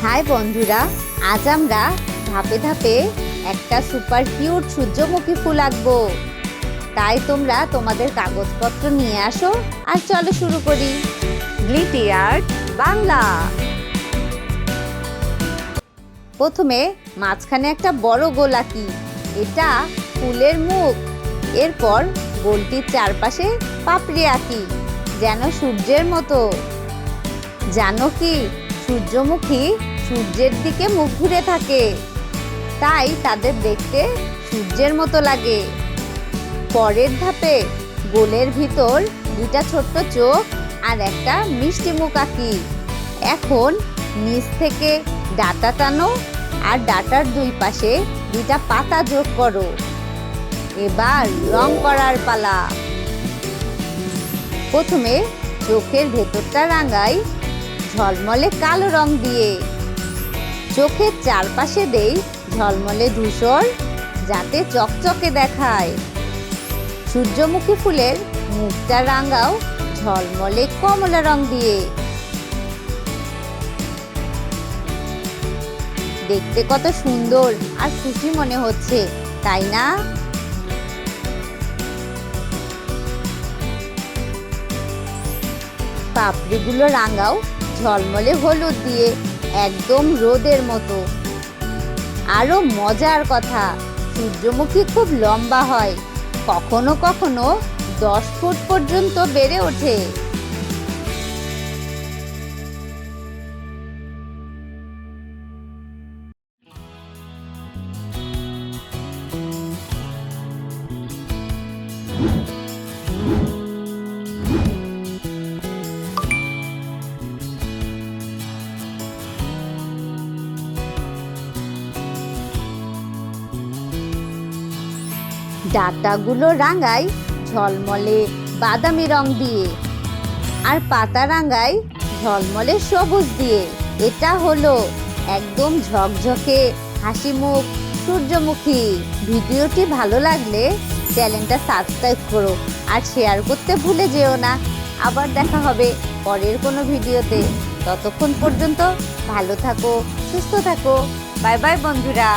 High বন্ধুরা, আজ আমরা ধাপে ধাপে একটা সুপার কিউট সূর্যমুখী ফুল আঁকবো। তাই তোমরা তোমাদের কাগজপত্র নিয়ে আসো আর চলো শুরু করি। গ্লিটি আর্ট বাংলা। প্রথমে মাঝখানে একটা বড় গোল আঁকি, এটা ফুলের মুখ। এরপর গোলটির চারপাশে পাপড়ি আঁকি, যেন সূর্যের মতো। জানো কি, সূর্যমুখী সূর্যের দিকে মুখ ঘুরে থাকে, তাই তাদের দেখতে সূর্যের মতো লাগে। পরের ধাপে গোলের ভিতর দুইটা ছোট্ট চোখ আর একটা মিষ্টি মুখ আঁকি। এখন নিচ থেকে ডাঁটা টানো আর ডাঁটার দুই পাশে দুইটা পাতা যোগ করো। এবার রং করার পালা। প্রথমে চোখের ভেতরটা রাঙাই ঝলমলে কালো রং দিয়ে। চোখের চারপাশে দেই ঝলমলে ধূসর, যাতে চকচকে দেখায়। সূর্যমুখী ফুলের মুখটা রাঙাও ঝলমলে কমলা রং দিয়ে। দেখতে কত সুন্দর আর খুশি মনে হচ্ছে, তাই না? পাপড়িগুলো রাঙাও ঝলমলে হলুদ দিয়ে, একদম রোদের মতো। আরো মজার কথা, সূর্যমুখী খুব লম্বা হয়, কখনো কখনো 10 ফুট পর্যন্ত বেড়ে ওঠে। ডাঁটাগুলো রাঙাই ঝলমলে বাদামি রং দিয়ে, আর পাতা রাঙাই ঝলমলে সবুজ দিয়ে। এটা হলো একদম ঝকঝকে হাসি মুখ সূর্যমুখী। ভিডিওটি ভালো লাগলে চ্যানেলটা সাবস্ক্রাইব করো আর শেয়ার করতে ভুলে যেও না। আবার দেখা হবে পরের কোনো ভিডিওতে। ততক্ষণ পর্যন্ত ভালো থাকো, সুস্থ থাকো। বাই বাই বন্ধুরা।